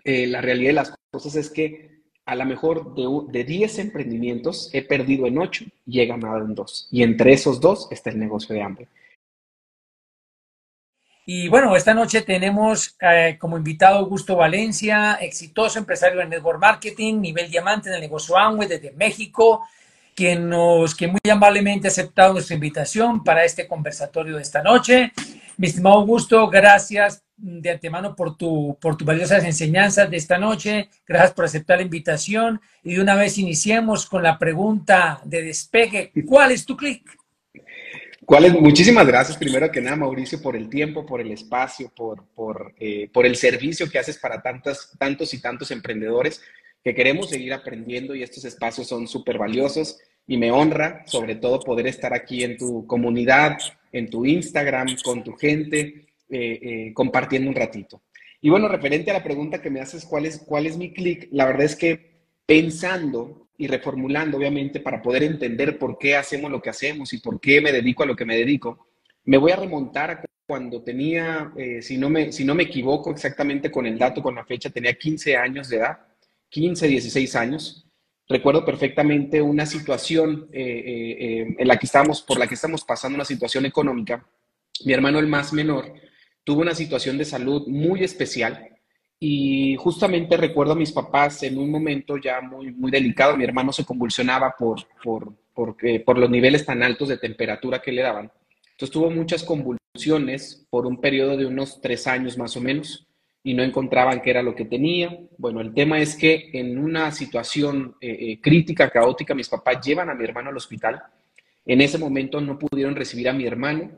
La realidad de las cosas es que a lo mejor de 10 emprendimientos he perdido en 8 y he ganado en 2. Y entre esos 2 está el negocio de hambre. Y bueno, esta noche tenemos como invitado Augusto Valencia, exitoso empresario de Network Marketing, nivel diamante en el negocio Amway desde México, que muy amablemente ha aceptado nuestra invitación para este conversatorio de esta noche. Mi estimado Augusto, gracias de antemano por tus valiosas enseñanzas de esta noche. Gracias por aceptar la invitación. Y de una vez iniciemos con la pregunta de despegue. ¿Cuál es tu clic? Muchísimas gracias, primero que nada, Mauricio, por el tiempo, por el espacio, por el servicio que haces para tantos y tantos emprendedores que queremos seguir aprendiendo y estos espacios son súper valiosos y me honra, sobre todo, poder estar aquí en tu comunidad, en tu Instagram, con tu gente, compartiendo un ratito. Y bueno, referente a la pregunta que me haces, ¿cuál es mi clic? La verdad es que pensando y reformulando, obviamente, para poder entender por qué hacemos lo que hacemos y por qué me dedico a lo que me dedico, me voy a remontar a cuando tenía, si no me equivoco exactamente con el dato, con la fecha, tenía 15 años de edad, 15, 16 años. Recuerdo perfectamente una situación por la que estamos pasando, una situación económica. Mi hermano, el más menor, tuvo una situación de salud muy especial y justamente recuerdo a mis papás en un momento ya muy, muy delicado. Mi hermano se convulsionaba por los niveles tan altos de temperatura que le daban. Entonces tuvo muchas convulsiones por un periodo de unos 3 años más o menos y no encontraban qué era lo que tenía. Bueno, el tema es que en una situación crítica, caótica, mis papás llevan a mi hermano al hospital. En ese momento no pudieron recibir a mi hermano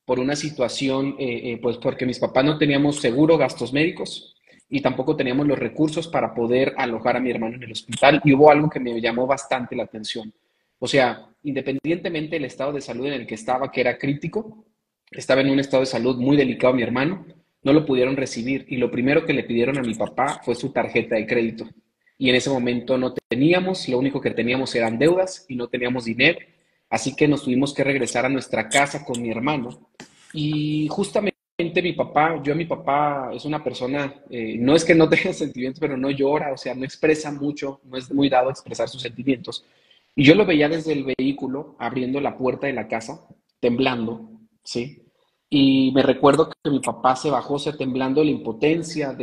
por una situación, pues porque mis papás no teníamos seguro gastos médicos y tampoco teníamos los recursos para poder alojar a mi hermano en el hospital. Y hubo algo que me llamó bastante la atención. O sea, independientemente del estado de salud en el que estaba, que era crítico, estaba en un estado de salud muy delicado mi hermano, no lo pudieron recibir y lo primero que le pidieron a mi papá fue su tarjeta de crédito. Y en ese momento no teníamos, lo único que teníamos eran deudas y no teníamos dinero. Así que nos tuvimos que regresar a nuestra casa con mi hermano. Y justamente mi papá es una persona, no es que no tenga sentimientos, pero no llora, o sea, no expresa mucho, no es muy dado a expresar sus sentimientos. Y yo lo veía desde el vehículo, abriendo la puerta de la casa, temblando, ¿sí? Y me recuerdo que mi papá se bajó, se temblando de la impotencia,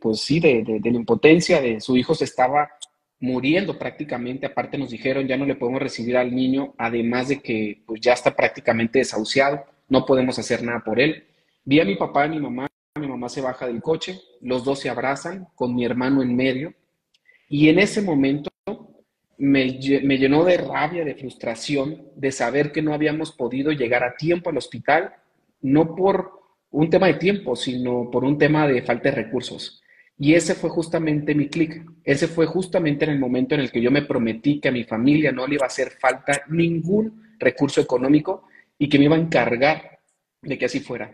pues sí, de la impotencia, de su hijo se estaba muriendo prácticamente. Aparte nos dijeron, ya no le podemos recibir al niño, además de que pues ya está prácticamente desahuciado, no podemos hacer nada por él. Vi a mi papá y mi mamá se baja del coche, los dos se abrazan con mi hermano en medio y en ese momento me llenó de rabia, de frustración, de saber que no habíamos podido llegar a tiempo al hospital, no por un tema de tiempo, sino por un tema de falta de recursos. Y ese fue justamente mi clic. Ese fue justamente en el momento en el que yo me prometí que a mi familia no le iba a hacer falta ningún recurso económico y que me iba a encargar de que así fuera.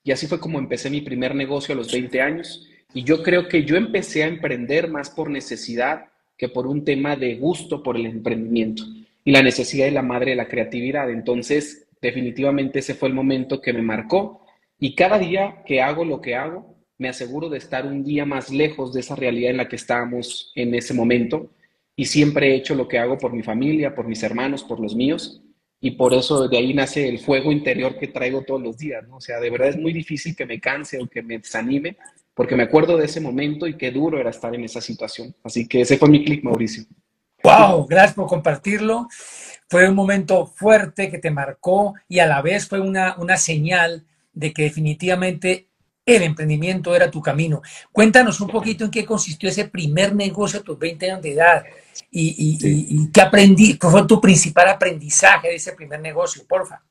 Y así fue como empecé mi primer negocio a los 20 años. Y yo creo que yo empecé a emprender más por necesidad que por un tema de gusto por el emprendimiento. Y la necesidad de la madre de la creatividad. Entonces, definitivamente ese fue el momento que me marcó. Y cada día que hago lo que hago, me aseguro de estar un día más lejos de esa realidad en la que estábamos en ese momento. Y siempre he hecho lo que hago por mi familia, por mis hermanos, por los míos. Y por eso de ahí nace el fuego interior que traigo todos los días, ¿no? O sea, de verdad es muy difícil que me canse o que me desanime, porque me acuerdo de ese momento y qué duro era estar en esa situación. Así que ese fue mi clic, Mauricio. Wow, gracias por compartirlo. Fue un momento fuerte que te marcó y a la vez fue una señal de que definitivamente el emprendimiento era tu camino. Cuéntanos un poquito en qué consistió ese primer negocio a tus 20 años de edad Sí. y qué aprendí, cuál fue tu principal aprendizaje de ese primer negocio, porfa.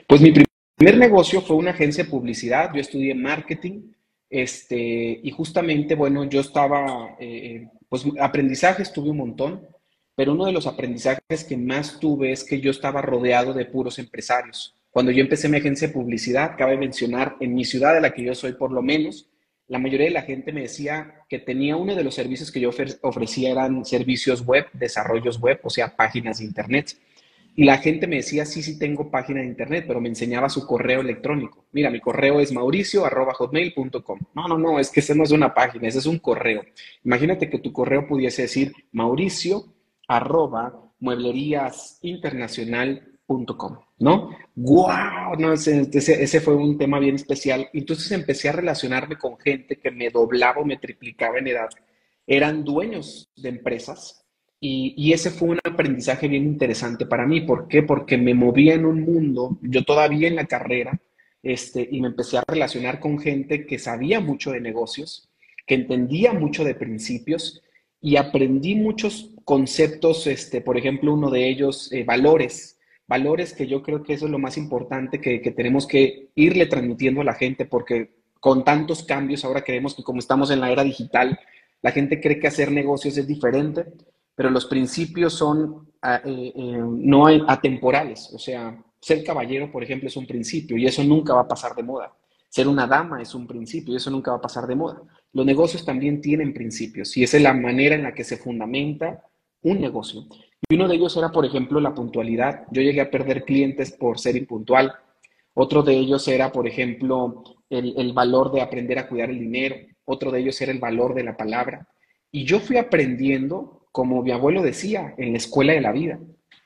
Pues mi primer negocio fue una agencia de publicidad. Yo estudié marketing, y justamente, bueno, yo estaba, pues aprendizajes tuve un montón, pero uno de los aprendizajes que más tuve es que yo estaba rodeado de puros empresarios. Cuando yo empecé mi agencia de publicidad, cabe mencionar, en mi ciudad de la que yo soy por lo menos, la mayoría de la gente me decía que tenía uno de los servicios que yo ofrecía eran servicios web, desarrollos web, o sea, páginas de internet. Y la gente me decía, sí, sí tengo página de internet, pero me enseñaba su correo electrónico. Mira, mi correo es mauricio@hotmail.com. No, no, no, es que ese no es una página, ese es un correo. Imagínate que tu correo pudiese decir mauricio@muebleriasinternacional.com, ¿no? ¡Guau! No, ese fue un tema bien especial. Entonces empecé a relacionarme con gente que me doblaba o me triplicaba en edad. Eran dueños de empresas y ese fue un aprendizaje bien interesante para mí. ¿Por qué? Porque me movía en un mundo, yo todavía en la carrera, y me empecé a relacionar con gente que sabía mucho de negocios, que entendía mucho de principios y aprendí muchos conceptos, por ejemplo, uno de ellos, valores que yo creo que eso es lo más importante que tenemos que irle transmitiendo a la gente, porque con tantos cambios, ahora creemos que como estamos en la era digital, la gente cree que hacer negocios es diferente, pero los principios son no atemporales. O sea, ser caballero, por ejemplo, es un principio y eso nunca va a pasar de moda. Ser una dama es un principio y eso nunca va a pasar de moda. Los negocios también tienen principios y esa es la manera en la que se fundamenta un negocio. Y uno de ellos era, por ejemplo, la puntualidad. Yo llegué a perder clientes por ser impuntual. Otro de ellos era, por ejemplo, el valor de aprender a cuidar el dinero. Otro de ellos era el valor de la palabra. Y yo fui aprendiendo, como mi abuelo decía, en la escuela de la vida.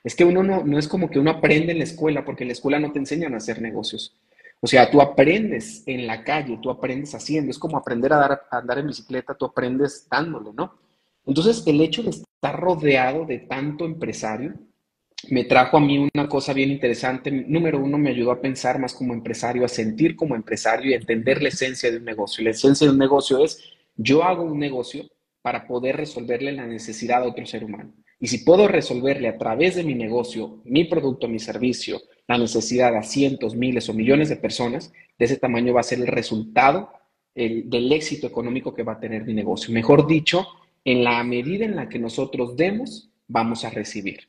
Es que uno no es como que uno aprende en la escuela, porque en la escuela no te enseñan a hacer negocios. O sea, tú aprendes en la calle, tú aprendes haciendo. Es como aprender a andar en bicicleta, tú aprendes dándole, ¿no? Entonces, el hecho de estar rodeado de tanto empresario me trajo a mí una cosa bien interesante. Número uno, me ayudó a pensar más como empresario, a sentir como empresario y a entender la esencia de un negocio. La esencia de un negocio es, yo hago un negocio para poder resolverle la necesidad a otro ser humano. Y si puedo resolverle a través de mi negocio, mi producto, mi servicio, la necesidad a cientos, miles o millones de personas, de ese tamaño va a ser el resultado del éxito económico que va a tener mi negocio. Mejor dicho, en la medida en la que nosotros demos, vamos a recibir.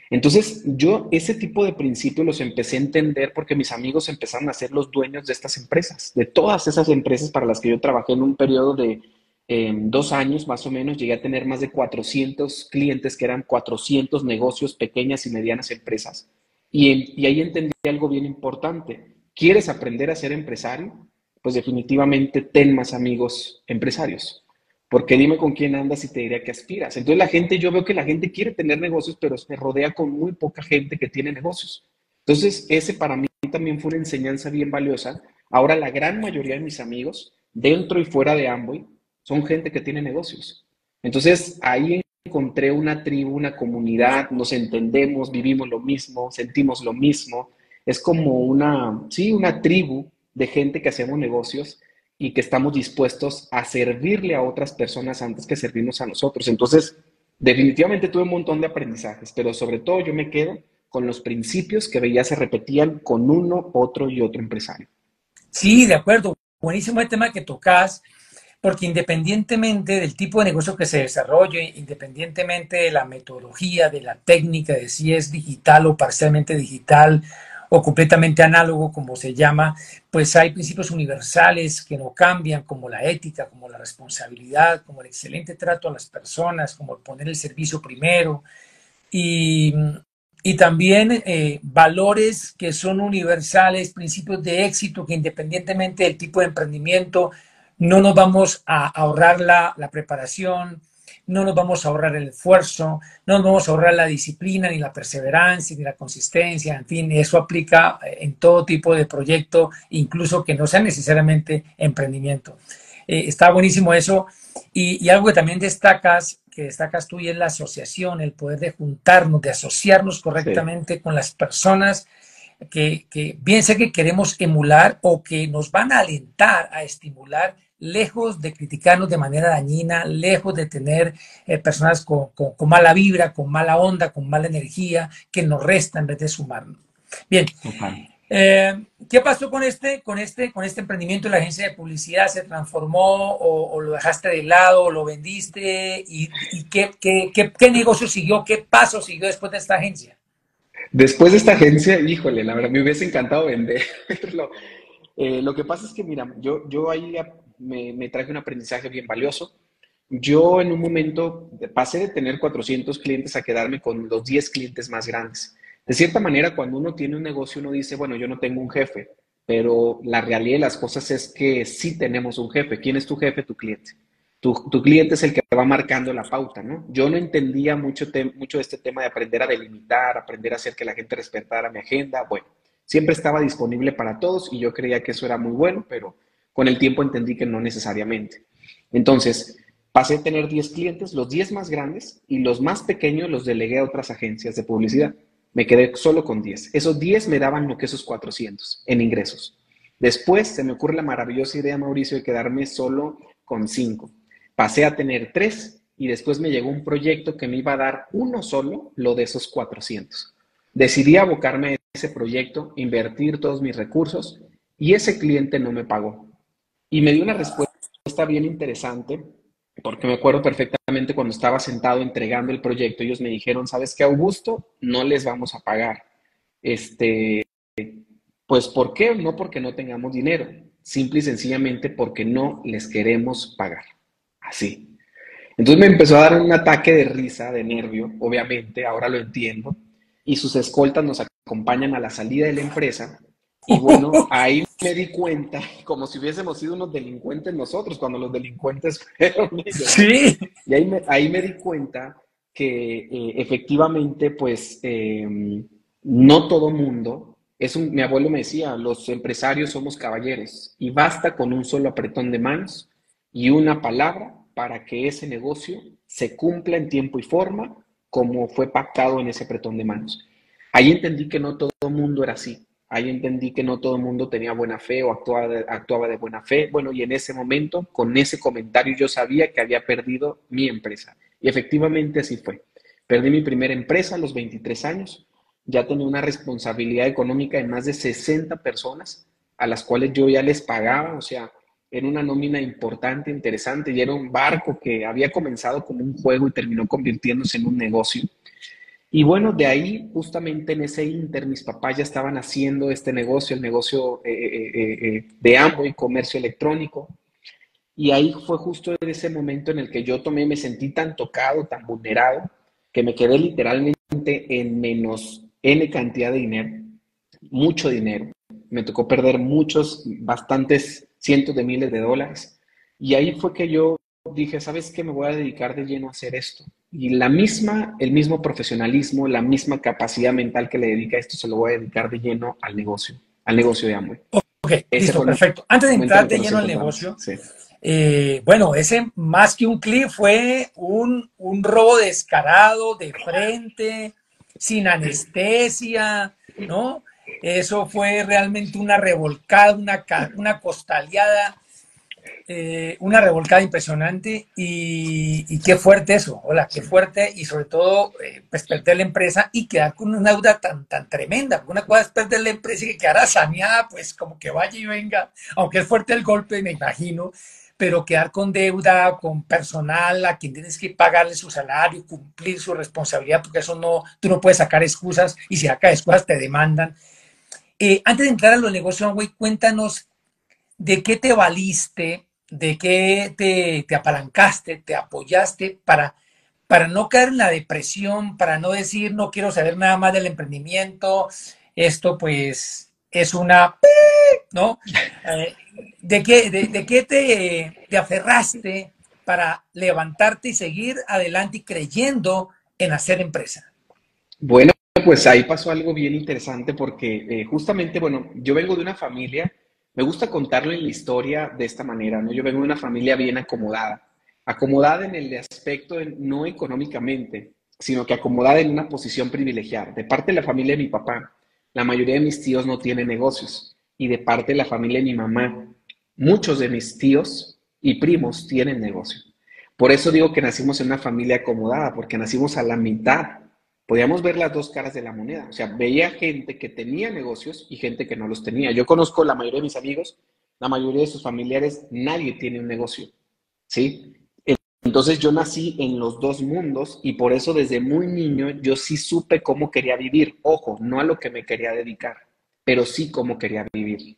Entonces, yo ese tipo de principios los empecé a entender porque mis amigos empezaron a ser los dueños de estas empresas, de todas esas empresas para las que yo trabajé en un periodo de 2 años más o menos. Llegué a tener más de 400 clientes que eran 400 negocios, pequeñas y medianas empresas. Y ahí entendí algo bien importante. ¿Quieres aprender a ser empresario? Pues definitivamente ten más amigos empresarios. Porque dime con quién andas y te diré a qué aspiras. Entonces la gente, yo veo que la gente quiere tener negocios, pero se rodea con muy poca gente que tiene negocios. Entonces ese para mí también fue una enseñanza bien valiosa. Ahora la gran mayoría de mis amigos, dentro y fuera de Amway, son gente que tiene negocios. Entonces ahí encontré una tribu, una comunidad, nos entendemos, vivimos lo mismo, sentimos lo mismo. Es como sí, una tribu de gente que hacemos negocios y que estamos dispuestos a servirle a otras personas antes que servirnos a nosotros. Entonces, definitivamente tuve un montón de aprendizajes, pero sobre todo yo me quedo con los principios que veía se repetían con uno, otro y otro empresario. Sí, de acuerdo. Buenísimo el tema que tocas, porque independientemente del tipo de negocio que se desarrolle, independientemente de la metodología, de la técnica, de si es digital o parcialmente digital o completamente análogo, como se llama, pues hay principios universales que no cambian, como la ética, como la responsabilidad, como el excelente trato a las personas, como el poner el servicio primero, y, y también valores que son universales, principios de éxito que independientemente del tipo de emprendimiento, no nos vamos a ahorrar la preparación, no nos vamos a ahorrar el esfuerzo, no nos vamos a ahorrar la disciplina, ni la perseverancia, ni la consistencia, en fin, eso aplica en todo tipo de proyecto, incluso que no sea necesariamente emprendimiento. Está buenísimo eso. Y algo que destacas tú y es la asociación, el poder de juntarnos, de asociarnos Sí, correctamente con las personas que bien sé que queremos emular o que nos van a alentar a estimular, lejos de criticarnos de manera dañina, lejos de tener personas con mala vibra, con mala onda, con mala energía, que nos resta en vez de sumarnos. Bien, total. ¿qué pasó con este emprendimiento de la agencia de publicidad? ¿Se transformó o lo dejaste de lado o lo vendiste? ¿Y qué negocio siguió? ¿Qué paso siguió después de esta agencia? Después de esta agencia, híjole, la verdad, me hubiese encantado venderlo. Lo que pasa es que, mira, yo ahí me traje un aprendizaje bien valioso. Yo en un momento pasé de tener 400 clientes a quedarme con los 10 clientes más grandes. De cierta manera, cuando uno tiene un negocio, uno dice, bueno, yo no tengo un jefe, pero la realidad de las cosas es que sí tenemos un jefe. ¿Quién es tu jefe? Tu cliente. Tu cliente es el que va marcando la pauta, ¿no? Yo no entendía mucho de este tema de aprender a delimitar, aprender a hacer que la gente respetara mi agenda. Bueno, siempre estaba disponible para todos y yo creía que eso era muy bueno, pero con el tiempo entendí que no necesariamente. Entonces, pasé a tener 10 clientes, los 10 más grandes y los más pequeños los delegué a otras agencias de publicidad. Me quedé solo con 10. Esos 10 me daban lo que esos 400 en ingresos. Después se me ocurre la maravillosa idea, Mauricio, de quedarme solo con 5. Pasé a tener 3 y después me llegó un proyecto que me iba a dar uno solo lo de esos 400. Decidí abocarme a ese proyecto, invertir todos mis recursos y ese cliente no me pagó. Y me dio una respuesta bien interesante, porque me acuerdo perfectamente cuando estaba sentado entregando el proyecto, ellos me dijeron, ¿sabes qué, Augusto? No les vamos a pagar. Este, pues, ¿por qué? No porque no tengamos dinero, simple y sencillamente porque no les queremos pagar. Así. Entonces me empezó a dar un ataque de risa, de nervio, obviamente, ahora lo entiendo, y sus escoltas nos acompañan a la salida de la empresa, y bueno, ahí me di cuenta, como si hubiésemos sido unos delincuentes nosotros, cuando los delincuentes fueron ellos, ¿no? Sí. Y ahí me di cuenta que efectivamente, pues, no todo mundo, mi abuelo me decía, los empresarios somos caballeros, y basta con un solo apretón de manos y una palabra para que ese negocio se cumpla en tiempo y forma como fue pactado en ese apretón de manos. Ahí entendí que no todo el mundo era así. Ahí entendí que no todo el mundo tenía buena fe o actuaba de buena fe. Bueno, y en ese momento, con ese comentario, yo sabía que había perdido mi empresa. Y efectivamente así fue. Perdí mi primera empresa a los 23 años. Ya tenía una responsabilidad económica de más de 60 personas a las cuales yo ya les pagaba. O sea, era una nómina importante, interesante, y era un barco que había comenzado como un juego y terminó convirtiéndose en un negocio. Y bueno, de ahí, justamente en ese inter, mis papás ya estaban haciendo este negocio, el negocio de Amway, comercio electrónico. Y ahí fue justo en ese momento en el que yo tomé, me sentí tan tocado, tan vulnerado, que me quedé literalmente en menos N cantidad de dinero, mucho dinero. Me tocó perder muchos, bastantes cientos de miles de dólares. Y ahí fue que yo dije, ¿sabes qué? Me voy a dedicar de lleno a hacer esto. Y el mismo profesionalismo, la misma capacidad mental que le dedica a esto, se lo voy a dedicar de lleno al negocio de Amway. Ok, Ese listo, fue el perfecto. Antes de momento en entrar el que de nos lleno al encontramos. negocio, Sí. bueno, ese más que un clip fue un robo descarado, de frente, sin anestesia, ¿no? Eso fue realmente una revolcada, una costaleada, una revolcada impresionante y qué fuerte eso, hola, qué Sí. fuerte y sobre todo pues perder la empresa y quedar con una deuda tan tremenda, porque una cosa es perder la empresa y que quedara saneada, pues como que vaya y venga, aunque es fuerte el golpe, me imagino, pero quedar con deuda, con personal a quien tienes que pagarle su salario, cumplir su responsabilidad, porque eso no, tú no puedes sacar excusas y si sacas excusas te demandan. Antes de entrar a los negocios, güey, cuéntanos de qué te valiste, de qué te apalancaste, te apoyaste para no caer en la depresión, para no decir no quiero saber nada más del emprendimiento, esto pues es una, ¿no? Eh, de qué te aferraste para levantarte y seguir adelante y creyendo en hacer empresa? Bueno, pues ahí pasó algo bien interesante porque justamente, bueno, yo vengo de una familia, me gusta contarlo en la historia de esta manera, ¿no? Yo vengo de una familia bien acomodada, acomodada en el aspecto no económicamente, sino que acomodada en una posición privilegiada. De parte de la familia de mi papá, la mayoría de mis tíos no tienen negocios y de parte de la familia de mi mamá, muchos de mis tíos y primos tienen negocio. Por eso digo que nacimos en una familia acomodada, porque nacimos a la mitad. Podíamos ver las dos caras de la moneda. O sea, veía gente que tenía negocios y gente que no los tenía. Yo conozco la mayoría de mis amigos, la mayoría de sus familiares, nadie tiene un negocio, ¿sí? Entonces yo nací en los dos mundos y por eso desde muy niño yo sí supe cómo quería vivir. Ojo, no a lo que me quería dedicar, pero sí cómo quería vivir.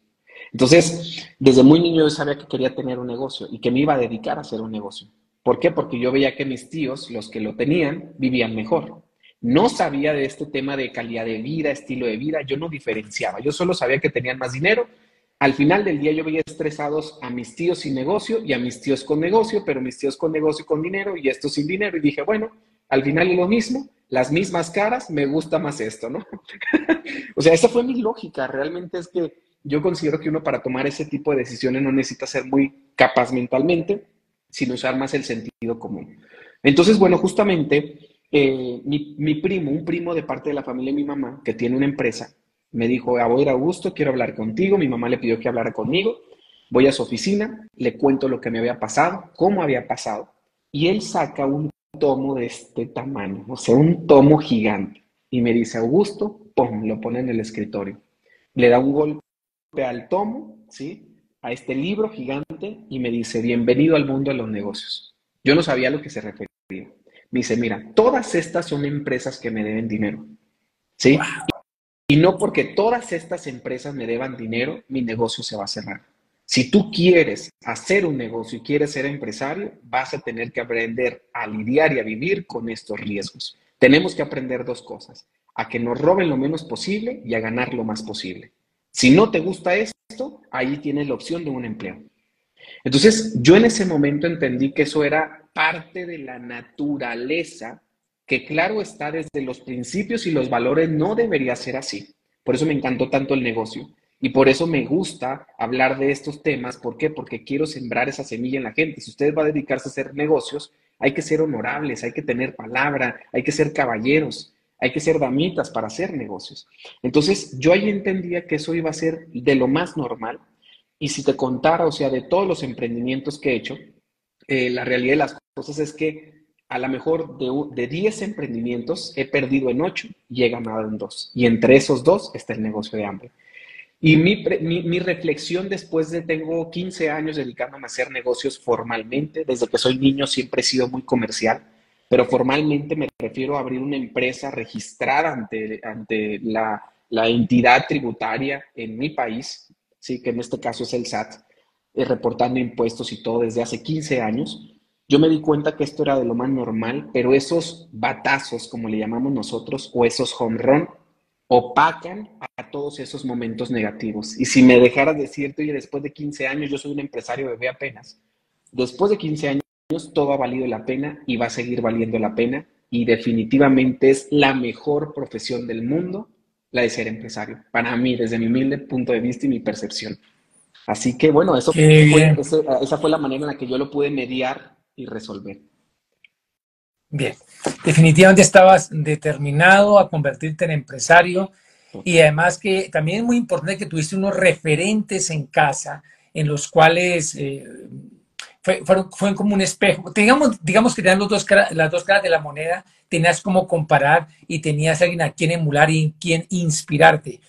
Entonces, desde muy niño yo sabía que quería tener un negocio y que me iba a dedicar a hacer un negocio. ¿Por qué? Porque yo veía que mis tíos, los que lo tenían, vivían mejor. No sabía de este tema de calidad de vida, estilo de vida, yo no diferenciaba, yo solo sabía que tenían más dinero. Al final del día yo veía estresados a mis tíos sin negocio y a mis tíos con negocio, pero mis tíos con negocio y con dinero y estos sin dinero. Y dije, bueno, al final es lo mismo, las mismas caras, me gusta más esto, ¿no? O sea, esa fue mi lógica. Realmente es que yo considero que uno para tomar ese tipo de decisiones no necesita ser muy capaz mentalmente, sino usar más el sentido común. Entonces, bueno, justamente mi primo, un primo de parte de la familia de mi mamá, que tiene una empresa, me dijo, voy a ir a Augusto, quiero hablar contigo. Mi mamá le pidió que hablara conmigo. Voy a su oficina, le cuento lo que me había pasado, cómo había pasado, y él saca un tomo de este tamaño, o sea, un tomo gigante, y me dice, Augusto, pum, lo pone en el escritorio. Le da un golpe al tomo, ¿sí? A este libro gigante, y me dice, bienvenido al mundo de los negocios. Yo no sabía a lo que se refería. Me dice, mira, todas estas son empresas que me deben dinero, ¿sí? Y no porque todas estas empresas me deban dinero, mi negocio se va a cerrar. Si tú quieres hacer un negocio y quieres ser empresario, vas a tener que aprender a lidiar y a vivir con estos riesgos. Tenemos que aprender dos cosas, a que nos roben lo menos posible y a ganar lo más posible. Si no te gusta esto, ahí tienes la opción de un empleo. Entonces, yo en ese momento entendí que eso era parte de la naturaleza, que claro está, desde los principios y los valores no debería ser así. Por eso me encantó tanto el negocio y por eso me gusta hablar de estos temas. ¿Por qué? Porque quiero sembrar esa semilla en la gente. Si usted va a dedicarse a hacer negocios, hay que ser honorables, hay que tener palabra, hay que ser caballeros, hay que ser damitas para hacer negocios. Entonces, yo ahí entendía que eso iba a ser de lo más normal. Y si te contara, o sea, de todos los emprendimientos que he hecho, la realidad de las cosas es que a lo mejor de 10 emprendimientos he perdido en 8 y he ganado en 2. Y entre esos 2 está el negocio de hambre. Y mi reflexión después de, tengo 15 años dedicándome a hacer negocios formalmente, desde que soy niño siempre he sido muy comercial, pero formalmente me refiero a abrir una empresa registrada ante la entidad tributaria en mi país, sí, que en este caso es el SAT, reportando impuestos y todo desde hace 15 años. Yo me di cuenta que esto era de lo más normal, pero esos batazos, como le llamamos nosotros, o esos home run, opacan a todos esos momentos negativos. Y si me dejaras decirte, oye, después de 15 años, yo soy un empresario bebé apenas, después de 15 años, todo ha valido la pena y va a seguir valiendo la pena. Y definitivamente es la mejor profesión del mundo, la de ser empresario, para mí, desde mi humilde punto de vista y mi percepción. Así que bueno, Qué bien, esa fue la manera en la que yo lo pude mediar y resolver. bien. Definitivamente estabas determinado a convertirte en empresario y Total. además que también es muy importante que tuviste unos referentes en casa en los cuales fueron como un espejo. Digamos que tenían las dos caras de la moneda, tenías como comparar y tenías alguien a quien emular y en quien inspirarte.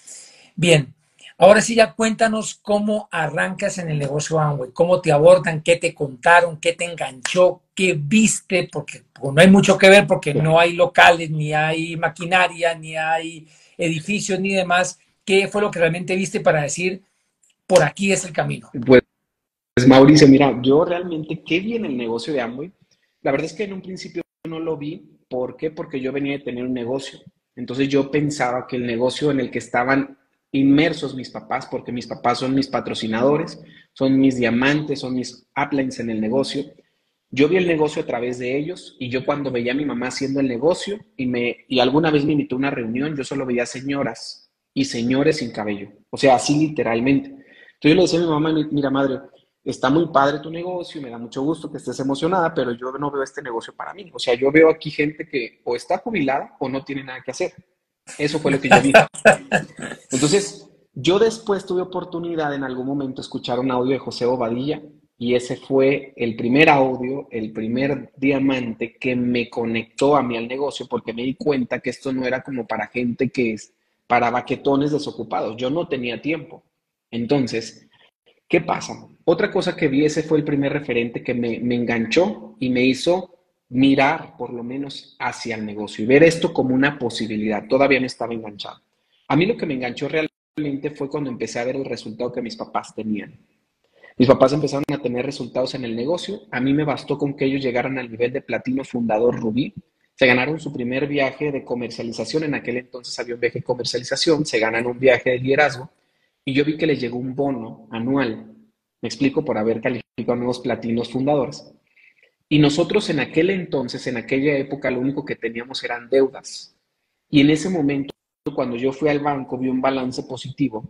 Bien, ahora sí ya cuéntanos cómo arrancas en el negocio Amway, cómo te abordan, qué te contaron, qué te enganchó, qué viste, porque pues, no hay mucho que ver porque no hay locales, ni hay maquinaria, ni hay edificios, ni demás. ¿Qué fue lo que realmente viste para decir, por aquí es el camino? Pues Mauricio, mira, yo realmente, qué bien el negocio de Amway. La verdad es que en un principio no lo vi. ¿Por qué? Porque yo venía de tener un negocio. Entonces yo pensaba que el negocio en el que estaban inmersos mis papás, porque mis papás son mis patrocinadores, son mis diamantes, son mis uplines en el negocio. Yo vi el negocio a través de ellos y yo cuando veía a mi mamá haciendo el negocio y alguna vez me invitó a una reunión, yo solo veía señoras y señores sin cabello. O sea, así literalmente. Entonces yo le decía a mi mamá, mira madre, está muy padre tu negocio, me da mucho gusto que estés emocionada, pero yo no veo este negocio para mí. O sea, yo veo aquí gente que o está jubilada o no tiene nada que hacer. Eso fue lo que yo vi. Entonces, yo después tuve oportunidad en algún momento de escuchar un audio de José Bobadilla y ese fue el primer audio, el primer diamante que me conectó a mí al negocio porque me di cuenta que esto no era como para gente que es para baquetones desocupados. Yo no tenía tiempo. Entonces, ¿qué pasa? Otra cosa que vi, ese fue el primer referente que me enganchó y me hizo mirar por lo menos hacia el negocio y ver esto como una posibilidad. Todavía no estaba enganchado. A mí lo que me enganchó realmente fue cuando empecé a ver el resultado que mis papás tenían. Mis papás empezaron a tener resultados en el negocio. A mí me bastó con que ellos llegaran al nivel de platino fundador rubí. Se ganaron su primer viaje de comercialización, en aquel entonces había un viaje de comercialización, se ganan un viaje de liderazgo y yo vi que les llegó un bono anual, me explico, por haber calificado nuevos platinos fundadores. Y nosotros en aquel entonces, en aquella época, lo único que teníamos eran deudas. Y en ese momento, cuando yo fui al banco, vi un balance positivo.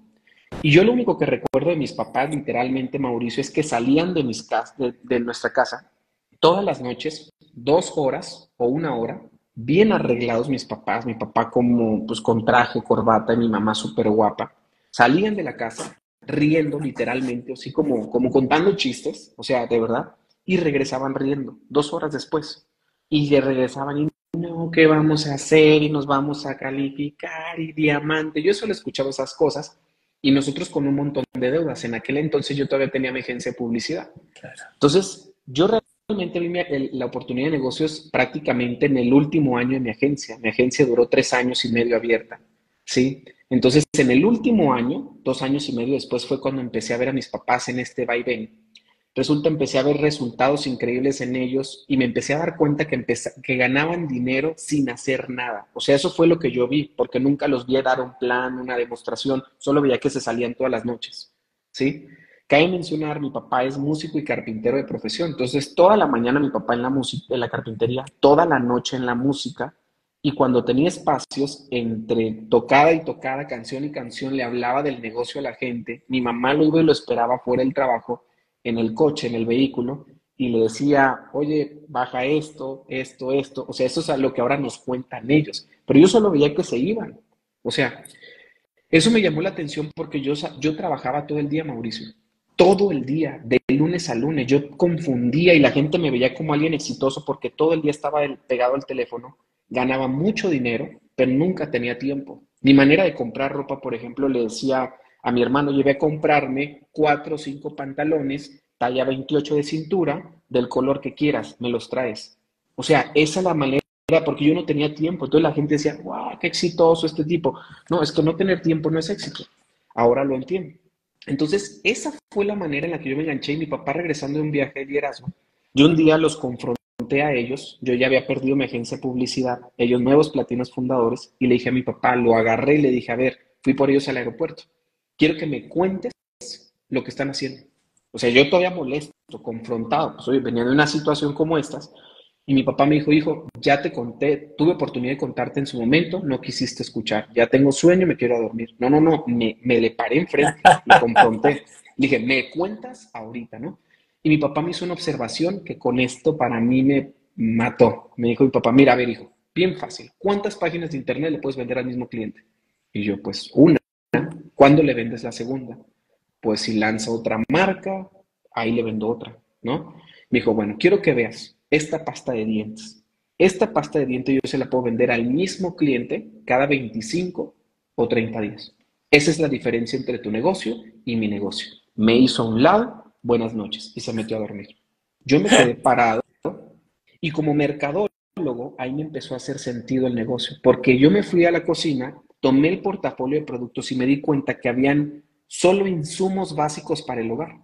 Y yo lo único que recuerdo de mis papás, literalmente, Mauricio, es que salían de nuestra casa todas las noches, 2 horas o 1 hora, bien arreglados mis papás, mi papá como pues con traje, corbata y mi mamá súper guapa, salían de la casa riendo literalmente, así como contando chistes, o sea, de verdad, y regresaban riendo 2 horas después. Y ya regresaban y no, ¿qué vamos a hacer? Y nos vamos a calificar y diamante. Yo solo escuchaba esas cosas y nosotros con un montón de deudas. En aquel entonces yo todavía tenía mi agencia de publicidad. Claro. Entonces, yo realmente vi la oportunidad de negocios prácticamente en el último año de mi agencia. Mi agencia duró 3 años y medio abierta, ¿sí? Entonces, en el último año, 2 años y medio después, fue cuando empecé a ver a mis papás en este vaivén. Resulta, empecé a ver resultados increíbles en ellos y me empecé a dar cuenta que ganaban dinero sin hacer nada. O sea, eso fue lo que yo vi, porque nunca los vi dar un plan, una demostración, solo veía que se salían todas las noches, ¿sí? Cabe mencionar, mi papá es músico y carpintero de profesión, entonces toda la mañana mi papá en la música, en la carpintería, toda la noche en la música, y cuando tenía espacios entre tocada y tocada, canción y canción, le hablaba del negocio a la gente. Mi mamá lo iba y lo esperaba fuera del trabajo, en el coche, en el vehículo, y le decía, oye, baja esto, esto, esto. O sea, eso es lo que ahora nos cuentan ellos. Pero yo solo veía que se iban. O sea, eso me llamó la atención porque yo trabajaba todo el día, Mauricio. Todo el día, de lunes a lunes. Yo confundía y la gente me veía como alguien exitoso porque todo el día estaba pegado al teléfono, ganaba mucho dinero, pero nunca tenía tiempo. Mi manera de comprar ropa, por ejemplo, le decía a mi hermano, llevé a comprarme 4 o 5 pantalones, talla 28 de cintura, del color que quieras, me los traes. O sea, esa es la manera, porque yo no tenía tiempo. Entonces la gente decía, wow, qué exitoso este tipo. No, es que no tener tiempo no es éxito. Ahora lo entiendo. Entonces, esa fue la manera en la que yo me enganché y mi papá regresando de un viaje de liderazgo. Yo un día los confronté a ellos, yo ya había perdido mi agencia de publicidad, ellos nuevos platinos fundadores, y le dije a mi papá, lo agarré y le dije, a ver, fui por ellos al aeropuerto. Quiero que me cuentes lo que están haciendo. O sea, yo todavía molesto, confrontado, pues oye, venía de una situación como estas, y mi papá me dijo, hijo, ya te conté, tuve oportunidad de contarte en su momento, no quisiste escuchar, ya tengo sueño, me quiero dormir. No, no, no, me le paré enfrente, lo confronté. Dije, me cuentas ahorita, ¿no? Y mi papá me hizo una observación que con esto para mí me mató. Me dijo mi papá, mira, a ver, hijo, bien fácil, ¿cuántas páginas de internet le puedes vender al mismo cliente? Y yo, pues una. ¿Cuándo le vendes la segunda? Pues si lanza otra marca, ahí le vendo otra, ¿no? Me dijo, bueno, quiero que veas esta pasta de dientes. Esta pasta de dientes yo se la puedo vender al mismo cliente cada 25 o 30 días. Esa es la diferencia entre tu negocio y mi negocio. Me hizo a un lado, buenas noches, y se metió a dormir. Yo me quedé parado y como mercadólogo, ahí me empezó a hacer sentido el negocio, porque yo me fui a la cocina, tomé el portafolio de productos y me di cuenta que habían solo insumos básicos para el hogar.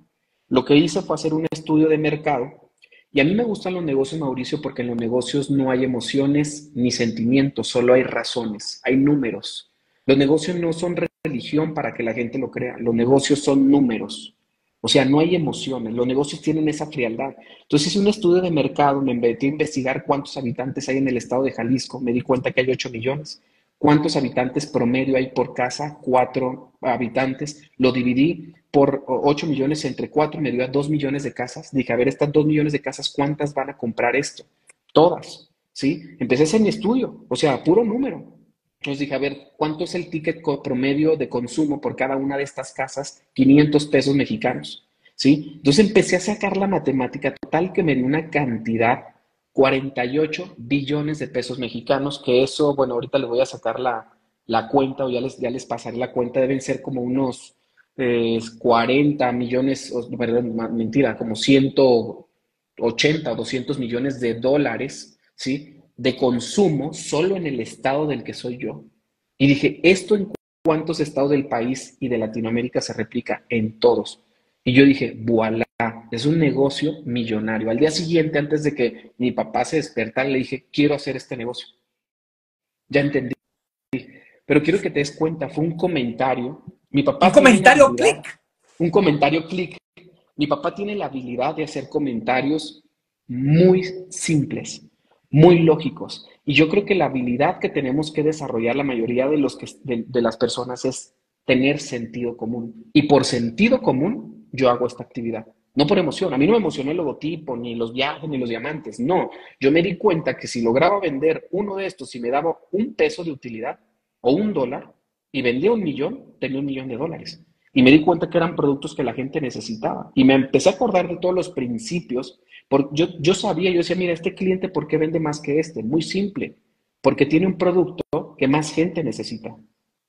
Lo que hice fue hacer un estudio de mercado y a mí me gustan los negocios, Mauricio, porque en los negocios no hay emociones ni sentimientos, solo hay razones, hay números. Los negocios no son religión para que la gente lo crea, los negocios son números. O sea, no hay emociones, los negocios tienen esa frialdad. Entonces hice un estudio de mercado, me metí a investigar cuántos habitantes hay en el estado de Jalisco, me di cuenta que hay 8 millones. ¿Cuántos habitantes promedio hay por casa? 4 habitantes. Lo dividí por 8 millones entre 4, me dio a 2 millones de casas. Dije, a ver, estas 2 millones de casas, ¿cuántas van a comprar esto? Todas, ¿sí? Empecé a hacer mi estudio, o sea, puro número. Entonces dije, a ver, ¿cuánto es el ticket promedio de consumo por cada una de estas casas? 500 pesos mexicanos, ¿sí? Entonces empecé a sacar la matemática total que me dio una cantidad, 48 billones de pesos mexicanos, que eso, bueno, ahorita les voy a sacar la cuenta o ya les pasaré la cuenta, deben ser como unos 40 millones, perdón, mentira, como 180 o 200 millones de dólares, ¿sí? De consumo solo en el estado del que soy yo. Y dije, ¿esto en cuántos estados del país y de Latinoamérica se replica? En todos. Y yo dije, voilà, Es un negocio millonario. Al día siguiente, antes de que mi papá se despertara, le dije, quiero hacer este negocio. Ya entendí. Pero quiero que te des cuenta, fue un comentario. Mi Un papá tiene una comentario, habilidad, clic. un comentario clic. Mi papá tiene la habilidad de hacer comentarios muy simples, muy lógicos. Y yo creo que la habilidad que tenemos que desarrollar la mayoría de las personas es tener sentido común. Y por sentido común, yo hago esta actividad. No por emoción. A mí no me emocionó el logotipo, ni los viajes, ni los diamantes. No. Yo me di cuenta que si lograba vender uno de estos y me daba $1 de utilidad o $1 y vendía 1 millón, tenía $1 millón. Y me di cuenta que eran productos que la gente necesitaba. Y me empecé a acordar de todos los principios. Yo sabía, yo decía, mira, este cliente, ¿por qué vende más que este? Muy simple. Porque tiene un producto que más gente necesita.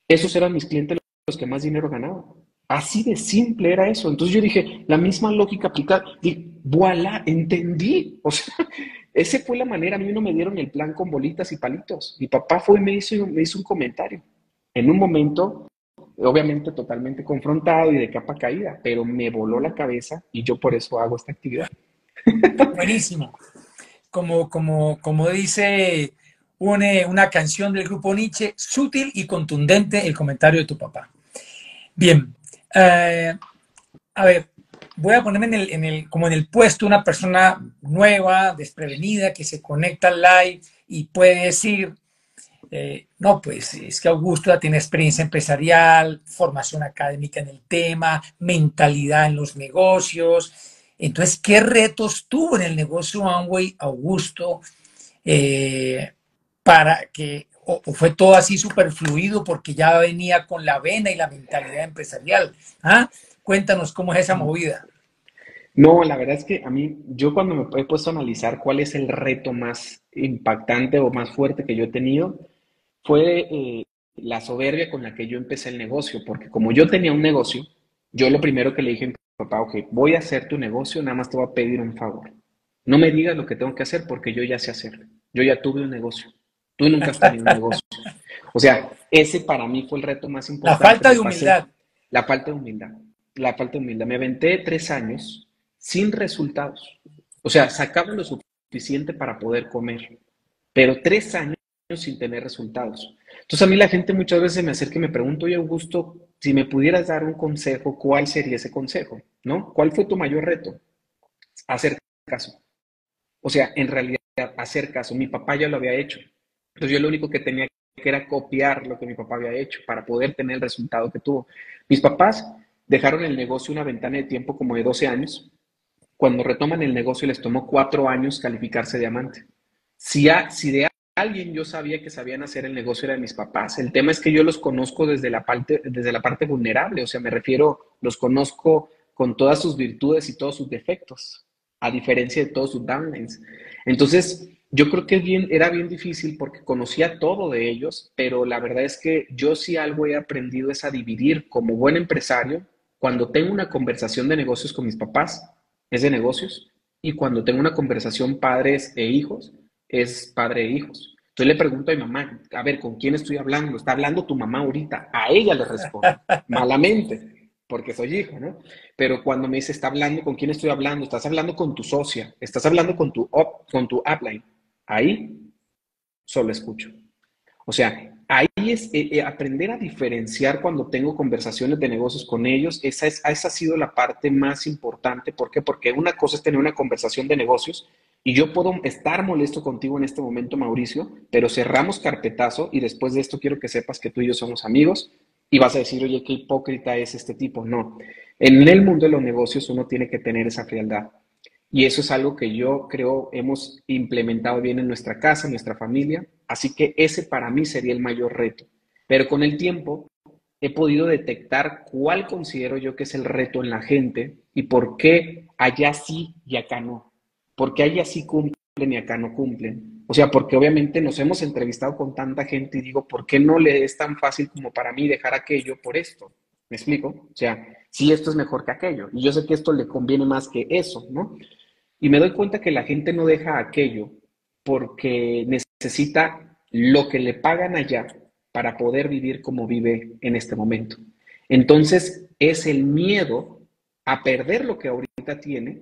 Esos eran mis clientes los que más dinero ganaban. Así de simple era eso. Entonces yo dije, la misma lógica aplicada. Y voilà, entendí. O sea, esa fue la manera. A mí no me dieron el plan con bolitas y palitos. Mi papá fue y me hizo un comentario. En un momento obviamente totalmente confrontado y de capa caída, pero me voló la cabeza y yo por eso hago esta actividad. Buenísimo. Como dice una canción del grupo Nietzsche, sutil y contundente el comentario de tu papá. Bien, a ver, voy a ponerme como en el puesto una persona nueva, desprevenida, que se conecta al live y puede decir, no, pues es que Augusto ya tiene experiencia empresarial, formación académica en el tema, mentalidad en los negocios. Entonces, ¿qué retos tuvo en el negocio Amway Augusto eh, para que, o fue todo así súper fluido porque ya venía con la vena y la mentalidad empresarial? ¿Ah? Cuéntanos cómo es esa movida. No, la verdad es que a mí, yo cuando me he puesto a analizar cuál es el reto más impactante o más fuerte que yo he tenido, fue la soberbia con la que yo empecé el negocio, porque como yo tenía un negocio, yo lo primero que le dije a mi papá, ok, voy a hacer tu negocio, nada más te voy a pedir un favor. No me digas lo que tengo que hacer porque yo ya sé hacerlo. Yo ya tuve un negocio. Tú nunca has tenido un negocio. O sea, ese para mí fue el reto más La importante. falta Me de pasé humildad. la falta de humildad. La falta de humildad. Me aventé 3 años sin resultados. O sea, sacaba lo suficiente para poder comer, pero 3 años sin tener resultados. Entonces a mí la gente muchas veces me acerca y me pregunta, oye Augusto, si me pudieras dar un consejo, ¿cuál sería ese consejo? ¿No? ¿Cuál fue tu mayor reto? Hacer caso. O sea, en realidad, hacer caso. Mi papá ya lo había hecho. Entonces yo lo único que tenía que era copiar lo que mi papá había hecho para poder tener el resultado que tuvo. Mis papás dejaron el negocio una ventana de tiempo como de 12 años. Cuando retoman el negocio les tomó 4 años calificarse diamante. Si de alguien yo sabía que sabían hacer el negocio era de mis papás. El tema es que yo los conozco desde la parte vulnerable, o sea, me refiero, los conozco con todas sus virtudes y todos sus defectos, a diferencia de todos sus downlines. Entonces, yo creo que era bien difícil porque conocía todo de ellos, pero la verdad es que yo sí algo he aprendido es a dividir como buen empresario, cuando tengo una conversación de negocios con mis papás, es de negocios, y cuando tengo una conversación padres e hijos, es padre e hijos. Entonces le pregunto a mi mamá, a ver, ¿con quién estoy hablando? Está hablando tu mamá ahorita. A ella le respondo, malamente, porque soy hijo, ¿no? Pero cuando me dice, está hablando, ¿con quién estoy hablando? Estás hablando con tu socia, estás hablando con tu upline. Ahí solo escucho. O sea, ahí es aprender a diferenciar cuando tengo conversaciones de negocios con ellos. Esa ha sido la parte más importante. ¿Por qué? Porque una cosa es tener una conversación de negocios y yo puedo estar molesto contigo en este momento, Mauricio, pero cerramos carpetazo y después de esto quiero que sepas que tú y yo somos amigos y vas a decir, oye, qué hipócrita es este tipo. No. En el mundo de los negocios uno tiene que tener esa frialdad. Y eso es algo que yo creo hemos implementado bien en nuestra casa, en nuestra familia. Así que ese para mí sería el mayor reto. Pero con el tiempo he podido detectar cuál considero yo que es el reto en la gente y por qué allá sí y acá no. Por qué allá sí cumplen y acá no cumplen. O sea, porque obviamente nos hemos entrevistado con tanta gente y digo, ¿por qué no le es tan fácil como para mí dejar aquello por esto? ¿Me explico? O sea, sí, esto es mejor que aquello. Y yo sé que esto le conviene más que eso, ¿no? Y me doy cuenta que la gente no deja aquello porque necesita lo que le pagan allá para poder vivir como vive en este momento. Entonces, es el miedo a perder lo que ahorita tiene,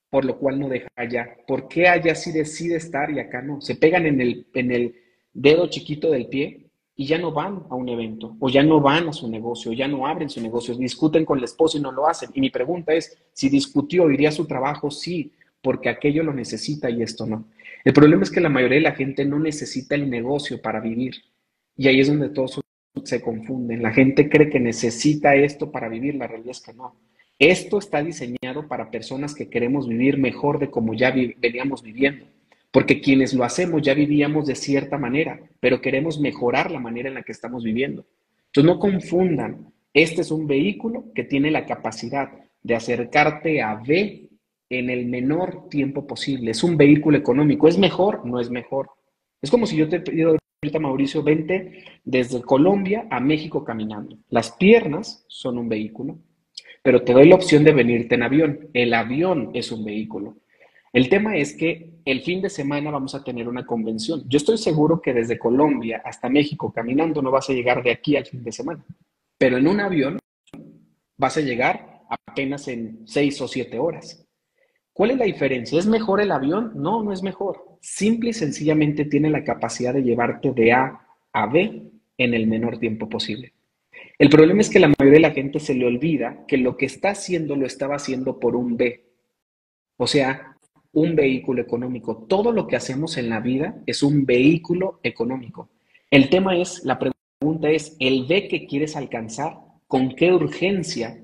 por lo cual no deja allá. ¿Por qué allá sí decide estar y acá no? Se pegan en el dedo chiquito del pie y ya no van a un evento, o ya no van a su negocio, o ya no abren su negocio, discuten con el esposo y no lo hacen. Y mi pregunta es, si discutió, ¿iría a su trabajo? Sí, porque aquello lo necesita y esto no. El problema es que la mayoría de la gente no necesita el negocio para vivir. Y ahí es donde todos se confunden. La gente cree que necesita esto para vivir, la realidad es que no. Esto está diseñado para personas que queremos vivir mejor de como ya veníamos viviendo, porque quienes lo hacemos ya vivíamos de cierta manera, pero queremos mejorar la manera en la que estamos viviendo. Entonces no confundan, este es un vehículo que tiene la capacidad de acercarte a B en el menor tiempo posible. Es un vehículo económico, ¿es mejor? No es mejor. Es como si yo te pido ahorita, Mauricio, vente desde Colombia a México caminando. Las piernas son un vehículo, pero te doy la opción de venirte en avión. El avión es un vehículo. El tema es que el fin de semana vamos a tener una convención. Yo estoy seguro que desde Colombia hasta México caminando no vas a llegar de aquí al fin de semana, pero en un avión vas a llegar apenas en 6 o 7 horas. ¿Cuál es la diferencia? ¿Es mejor el avión? No, no es mejor. Simple y sencillamente tiene la capacidad de llevarte de A a B en el menor tiempo posible. El problema es que la mayoría de la gente se le olvida que lo que está haciendo lo estaba haciendo por un B, o sea, un vehículo económico. Todo lo que hacemos en la vida es un vehículo económico. El tema es, la pregunta es, el B que quieres alcanzar, ¿con qué urgencia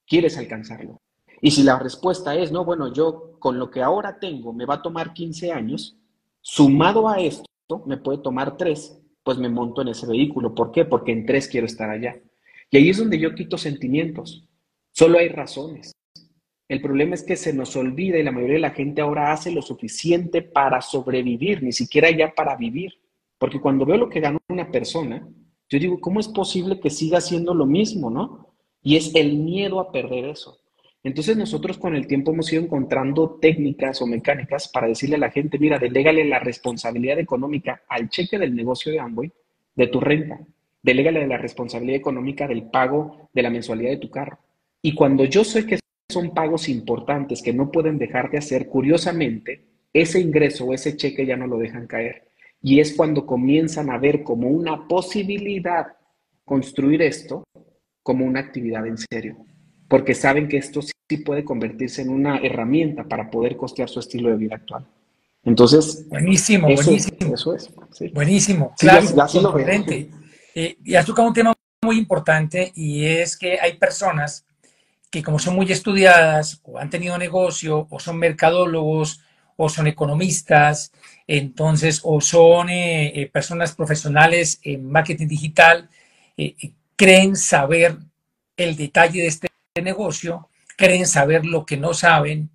quieres alcanzarlo? Y si la respuesta es, no, bueno, yo con lo que ahora tengo me va a tomar 15 años, sumado a esto me puede tomar 3, pues me monto en ese vehículo. ¿Por qué? Porque en 3 quiero estar allá. Y ahí es donde yo quito sentimientos. Solo hay razones. El problema es que se nos olvida y la mayoría de la gente ahora hace lo suficiente para sobrevivir, ni siquiera ya para vivir. Porque cuando veo lo que gana una persona, yo digo, ¿cómo es posible que siga haciendo lo mismo, no? Y es el miedo a perder eso. Entonces nosotros con el tiempo hemos ido encontrando técnicas o mecánicas para decirle a la gente, mira, delégale la responsabilidad económica al cheque del negocio de Amway de tu renta. Delégale la responsabilidad económica del pago de la mensualidad de tu carro. Y cuando yo sé que son pagos importantes que no pueden dejar de hacer, curiosamente, ese ingreso o ese cheque ya no lo dejan caer. Y es cuando comienzan a ver como una posibilidad construir esto como una actividad en serio, porque saben que esto sí puede convertirse en una herramienta para poder costear su estilo de vida actual. Entonces, Buenísimo, buenísimo, eso es, sí. buenísimo, Sí, claro, ya sí lo veo. contundente. Y has tocado un tema muy importante y es que hay personas que como son muy estudiadas o han tenido negocio o son mercadólogos o son economistas, entonces, o son personas profesionales en marketing digital, creen saber el detalle de este negocio, creen saber lo que no saben,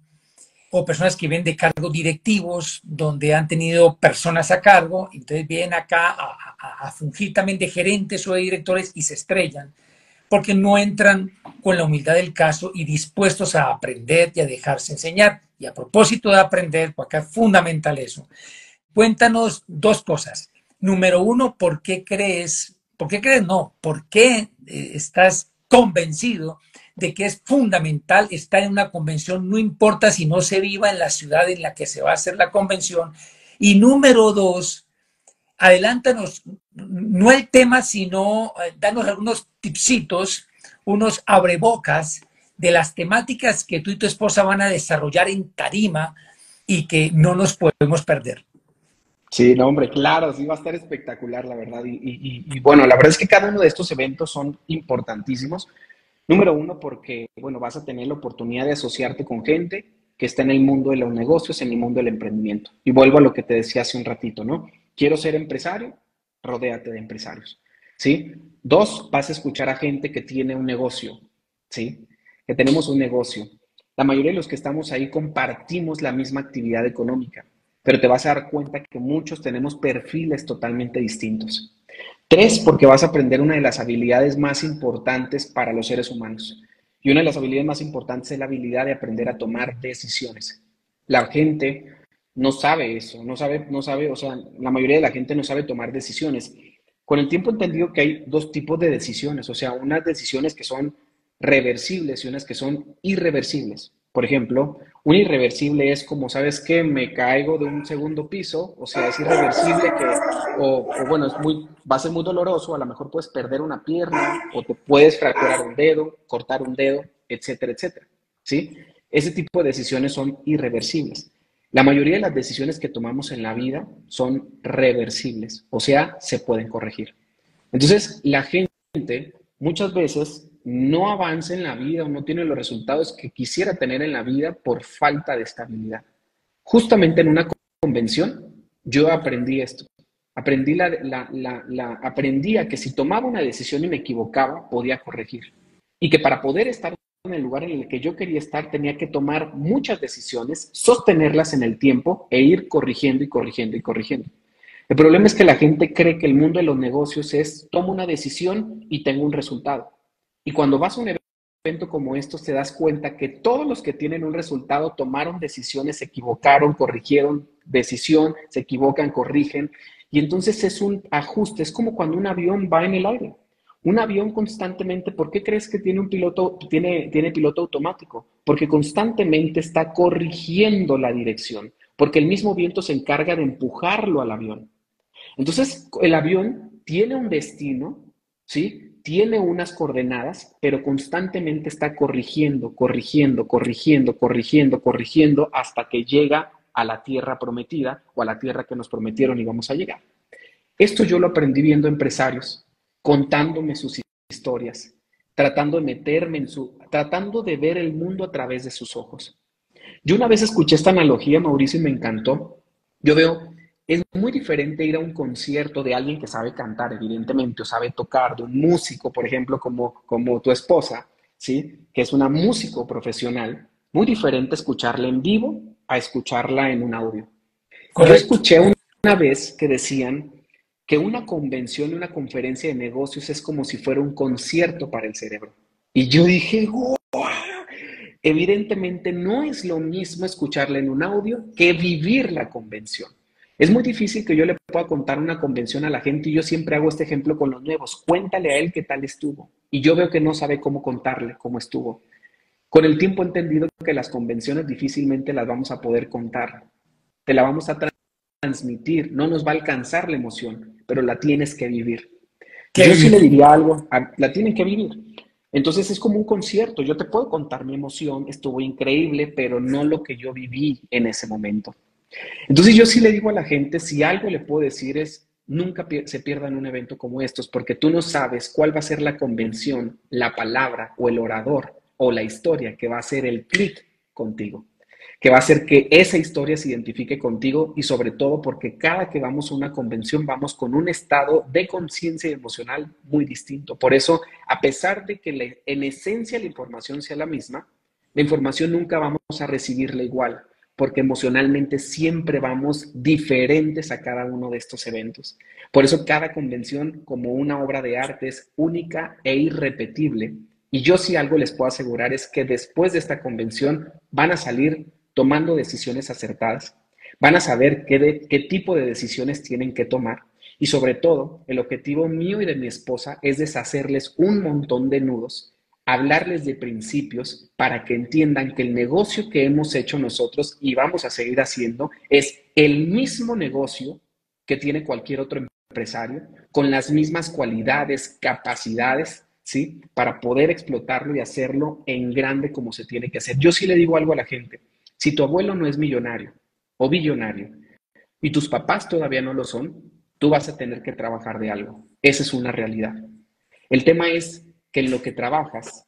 o personas que ven de cargos directivos donde han tenido personas a cargo, entonces vienen acá a fungir también de gerentes o de directores y se estrellan porque no entran con la humildad del caso y dispuestos a aprender y a dejarse enseñar. Y a propósito de aprender, pues acá es fundamental eso. Cuéntanos dos cosas. Número uno, ¿por qué crees no? ¿Por qué estás convencido de que es fundamental estar en una convención, no importa si no se viva en la ciudad en la que se va a hacer la convención? Y número dos, adelántanos, no el tema, sino danos algunos tipsitos, unos abrebocas de las temáticas que tú y tu esposa van a desarrollar en tarima y que no nos podemos perder. Sí, no, hombre, claro, sí va a estar espectacular, la verdad. Y bueno, la verdad es que cada uno de estos eventos son importantísimos. Número uno, porque, bueno, vas a tener la oportunidad de asociarte con gente que está en el mundo de los negocios, en el mundo del emprendimiento. Y vuelvo a lo que te decía hace un ratito, ¿no? Quiero ser empresario, rodéate de empresarios, ¿sí? Dos, vas a escuchar a gente que tiene un negocio, ¿sí? Que tenemos un negocio. La mayoría de los que estamos ahí compartimos la misma actividad económica, pero te vas a dar cuenta que muchos tenemos perfiles totalmente distintos. Tres, porque vas a aprender una de las habilidades más importantes para los seres humanos. Y una de las habilidades más importantes es la habilidad de aprender a tomar decisiones. La gente no sabe eso, o sea, la mayoría de la gente no sabe tomar decisiones. Con el tiempo he entendido que hay dos tipos de decisiones, o sea, unas decisiones que son reversibles y unas que son irreversibles. Por ejemplo, un irreversible es como, ¿sabes qué? Me caigo de un segundo piso, o sea, es irreversible que, o bueno, va a ser muy doloroso, a lo mejor puedes perder una pierna o te puedes fracturar un dedo, cortar un dedo, etcétera, etcétera, ¿sí? Ese tipo de decisiones son irreversibles. La mayoría de las decisiones que tomamos en la vida son reversibles, o sea, se pueden corregir. Entonces, la gente muchas veces no avanza en la vida o no tiene los resultados que quisiera tener en la vida por falta de estabilidad. Justamente en una convención, yo aprendí esto. Aprendí a que si tomaba una decisión y me equivocaba, podía corregir. Y que para poder estar en el lugar en el que yo quería estar, tenía que tomar muchas decisiones, sostenerlas en el tiempo e ir corrigiendo y corrigiendo y corrigiendo. El problema es que la gente cree que el mundo de los negocios es, tomo una decisión y tengo un resultado. Y cuando vas a un evento como estos, te das cuenta que todos los que tienen un resultado tomaron decisiones, se equivocaron, corrigieron decisión, se equivocan, corrigen. Y entonces es un ajuste, es como cuando un avión va en el aire. Un avión constantemente, ¿por qué crees que tiene un piloto, tiene piloto automático? Porque constantemente está corrigiendo la dirección, porque el mismo viento se encarga de empujarlo al avión. Entonces, el avión tiene un destino, ¿sí? Tiene unas coordenadas, pero constantemente está corrigiendo, corrigiendo, corrigiendo, corrigiendo, corrigiendo hasta que llega a la tierra prometida o a la tierra que nos prometieron y vamos a llegar. Esto yo lo aprendí viendo empresarios, contándome sus historias, tratando de meterme tratando de ver el mundo a través de sus ojos. Yo una vez escuché esta analogía, Mauricio, y me encantó. Yo veo, es muy diferente ir a un concierto de alguien que sabe cantar, evidentemente, o sabe tocar, de un músico, por ejemplo, como tu esposa, ¿sí? Que es una músico profesional. Muy diferente escucharla en vivo a escucharla en un audio. Yo Correcto. escuché una vez que decían que una convención, una conferencia de negocios es como si fuera un concierto para el cerebro. Y yo dije, ¡wow! Evidentemente no es lo mismo escucharla en un audio que vivir la convención. Es muy difícil que yo le pueda contar una convención a la gente y yo siempre hago este ejemplo con los nuevos. Cuéntale a él qué tal estuvo. Y yo veo que no sabe cómo contarle cómo estuvo. Con el tiempo he entendido que las convenciones difícilmente las vamos a poder contar. Te la vamos a transmitir, no nos va a alcanzar la emoción, pero la tienes que vivir. Que Yo sí vivir. le diría algo, la tienen que vivir. Entonces es como un concierto, yo te puedo contar mi emoción, estuvo increíble, pero no lo que yo viví en ese momento. Entonces yo sí le digo a la gente, si algo le puedo decir es, nunca se pierdan un evento como estos, porque tú no sabes cuál va a ser la convención, la palabra o el orador o la historia que va a hacer el clic contigo, que va a hacer que esa historia se identifique contigo y sobre todo porque cada que vamos a una convención vamos con un estado de conciencia y emocional muy distinto. Por eso, a pesar de que en esencia la información sea la misma, la información nunca vamos a recibirla igual, porque emocionalmente siempre vamos diferentes a cada uno de estos eventos. Por eso cada convención como una obra de arte es única e irrepetible. Y yo si algo les puedo asegurar es que después de esta convención van a salir tomando decisiones acertadas, van a saber qué tipo de decisiones tienen que tomar y sobre todo el objetivo mío y de mi esposa es deshacerles un montón de nudos, hablarles de principios para que entiendan que el negocio que hemos hecho nosotros y vamos a seguir haciendo es el mismo negocio que tiene cualquier otro empresario, con las mismas cualidades, capacidades, ¿sí? Para poder explotarlo y hacerlo en grande como se tiene que hacer. Yo sí le digo algo a la gente, si tu abuelo no es millonario o billonario y tus papás todavía no lo son, tú vas a tener que trabajar de algo. Esa es una realidad. El tema es que en lo que trabajas,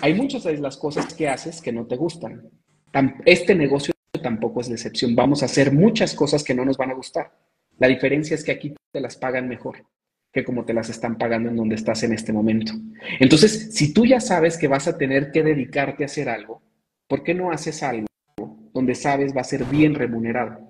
hay muchas de las cosas que haces que no te gustan. Este negocio tampoco es la excepción. Vamos a hacer muchas cosas que no nos van a gustar. La diferencia es que aquí te las pagan mejor que como te las están pagando en donde estás en este momento. Entonces, si tú ya sabes que vas a tener que dedicarte a hacer algo, ¿por qué no haces algo donde sabes va a ser bien remunerado?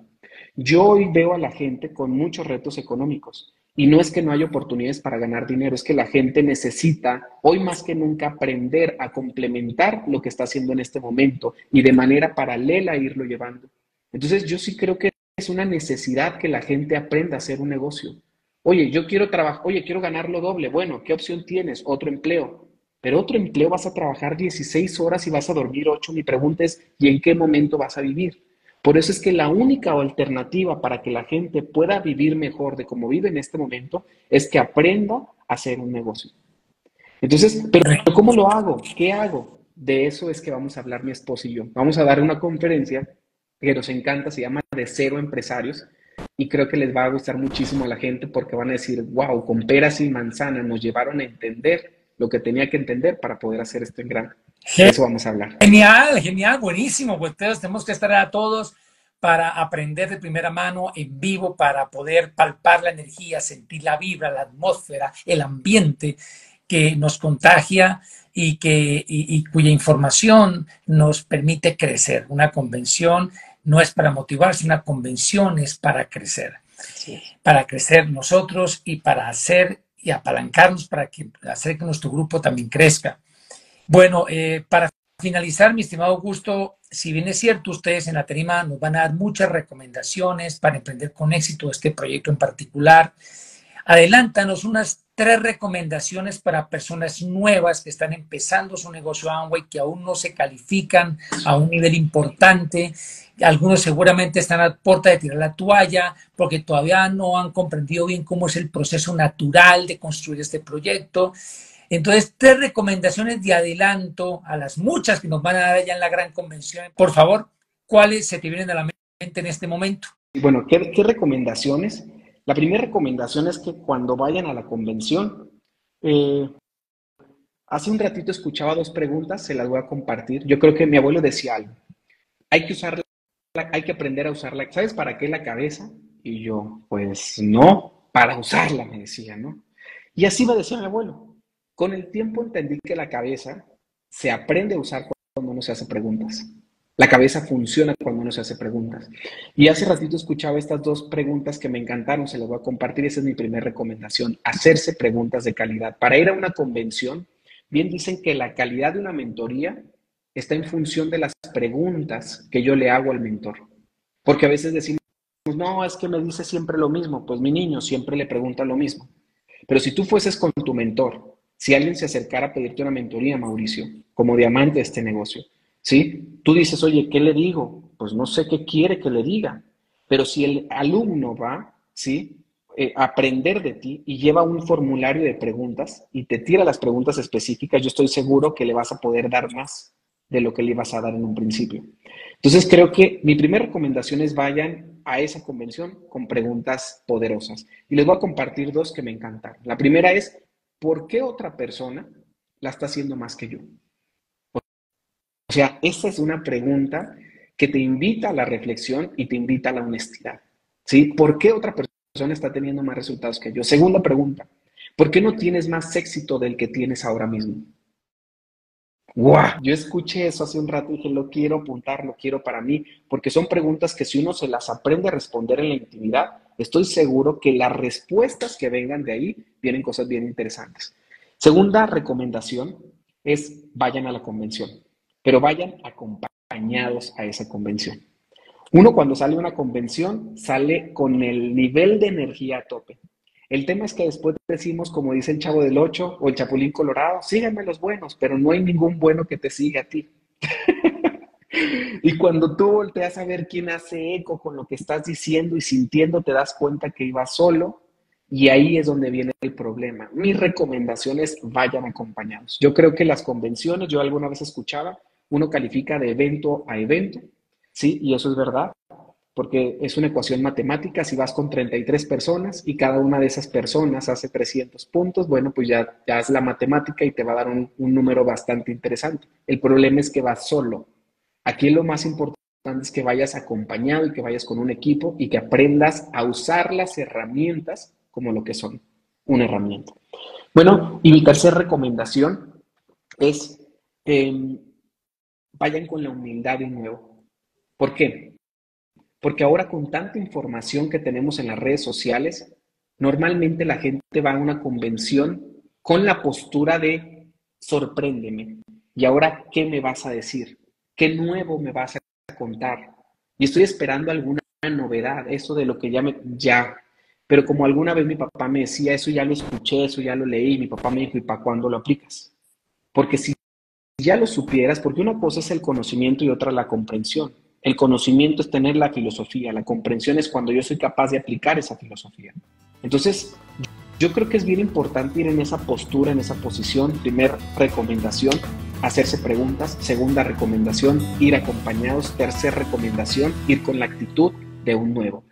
Yo hoy veo a la gente con muchos retos económicos y no es que no haya oportunidades para ganar dinero, es que la gente necesita hoy más que nunca aprender a complementar lo que está haciendo en este momento y de manera paralela irlo llevando. Entonces yo sí creo que es una necesidad que la gente aprenda a hacer un negocio. Oye, yo quiero trabajar, oye, quiero ganar lo doble. Bueno, ¿qué opción tienes? Otro empleo. pero otro empleo vas a trabajar 16 horas y vas a dormir 8. Mi pregunta es, ¿y en qué momento vas a vivir? Por eso es que la única alternativa para que la gente pueda vivir mejor de como vive en este momento es que aprenda a hacer un negocio. Entonces, pero ¿cómo lo hago? ¿Qué hago? De eso es que vamos a hablar mi esposo y yo. Vamos a dar una conferencia que nos encanta, se llama De Cero Empresarios, y creo que les va a gustar muchísimo a la gente porque van a decir, wow, con peras y manzanas nos llevaron a entender lo que tenía que entender para poder hacer esto en grande. De eso vamos a hablar. Genial, genial, buenísimo. Pues entonces tenemos que estar a todos para aprender de primera mano en vivo, para poder palpar la energía, sentir la vibra, la atmósfera, el ambiente que nos contagia y cuya información nos permite crecer. Una convención no es para motivarse, una convención es para crecer. Sí. Para crecer nosotros y para hacer y apalancarnos para hacer que nuestro grupo también crezca. Bueno, para finalizar, mi estimado Augusto, si bien es cierto, ustedes en la tarima nos van a dar muchas recomendaciones para emprender con éxito este proyecto en particular. Adelántanos unas 3 recomendaciones para personas nuevas que están empezando su negocio Amway, que aún no se califican a un nivel importante. Algunos seguramente están a puerta de tirar la toalla porque todavía no han comprendido bien cómo es el proceso natural de construir este proyecto. Entonces, 3 recomendaciones de adelanto a las muchas que nos van a dar allá en la gran convención. Por favor, ¿cuáles se te vienen a la mente en este momento? Bueno, ¿qué recomendaciones? La primera recomendación es que cuando vayan a la convención, hace un ratito escuchaba 2 preguntas, se las voy a compartir. Yo creo que mi abuelo decía algo, hay que usarla, hay que aprender a usarla. ¿Sabes para qué la cabeza? Y yo, pues no, para usarla, me decía, ¿no? Y así me decía mi abuelo. Con el tiempo entendí que la cabeza se aprende a usar cuando uno se hace preguntas. La cabeza funciona cuando uno se hace preguntas. Y hace ratito escuchaba estas 2 preguntas que me encantaron, se las voy a compartir. Esa es mi primera recomendación, hacerse preguntas de calidad. Para ir a una convención, bien dicen que la calidad de una mentoría está en función de las preguntas que yo le hago al mentor. Porque a veces decimos, no, es que me dice siempre lo mismo. Pues mi niño siempre le pregunta lo mismo. Pero si tú fueses con tu mentor, si alguien se acercara a pedirte una mentoría, Mauricio, como diamante de este negocio, ¿sí? Tú dices, oye, ¿qué le digo? Pues no sé qué quiere que le diga. Pero si el alumno va, ¿sí? A aprender de ti y lleva un formulario de preguntas y te tira las preguntas específicas, yo estoy seguro que le vas a poder dar más de lo que le ibas a dar en un principio. Entonces creo que mi primera recomendación es vayan a esa convención con preguntas poderosas. Y les voy a compartir 2 que me encantaron. La primera es, ¿por qué otra persona la está haciendo más que yo? O sea, esta es una pregunta que te invita a la reflexión y te invita a la honestidad. ¿Sí? ¿Por qué otra persona está teniendo más resultados que yo? Segunda pregunta, ¿por qué no tienes más éxito del que tienes ahora mismo? ¡Guau! Yo escuché eso hace un rato y dije, lo quiero apuntar, lo quiero para mí, porque son preguntas que si uno se las aprende a responder en la intimidad, estoy seguro que las respuestas que vengan de ahí vienen cosas bien interesantes. Segunda recomendación es vayan a la convención, pero vayan acompañados a esa convención. Uno cuando sale a una convención sale con el nivel de energía a tope. El tema es que después decimos, como dice el Chavo del Ocho o el Chapulín Colorado, síganme los buenos, pero no hay ningún bueno que te siga a ti. Y cuando tú volteas a ver quién hace eco con lo que estás diciendo y sintiendo, te das cuenta que ibas solo y ahí es donde viene el problema. Mi recomendación es vayan acompañados. Yo creo que las convenciones, yo alguna vez escuchaba, uno califica de evento a evento, ¿sí? Y eso es verdad porque es una ecuación matemática, si vas con 33 personas y cada una de esas personas hace 300 puntos, bueno, pues ya es la matemática y te va a dar un número bastante interesante. El problema es que vas solo. Aquí lo más importante es que vayas acompañado y que vayas con un equipo y que aprendas a usar las herramientas como lo que son, una herramienta. Bueno, y mi tercera recomendación es vayan con la humildad de nuevo. ¿Por qué? Porque ahora con tanta información que tenemos en las redes sociales, normalmente la gente va a una convención con la postura de sorpréndeme. ¿Y ahora qué me vas a decir? ¿Qué nuevo me vas a contar? Y estoy esperando alguna novedad, eso de lo que ya. Pero como alguna vez mi papá me decía, eso ya lo escuché, eso ya lo leí, mi papá me dijo, ¿y para cuándo lo aplicas? Porque si ya lo supieras, porque una cosa es el conocimiento y otra la comprensión. El conocimiento es tener la filosofía, la comprensión es cuando yo soy capaz de aplicar esa filosofía. Entonces, yo creo que es bien importante ir en esa postura, en esa posición. Primer recomendación, hacerse preguntas. Segunda recomendación, ir acompañados. Tercer recomendación, ir con la actitud de un nuevo.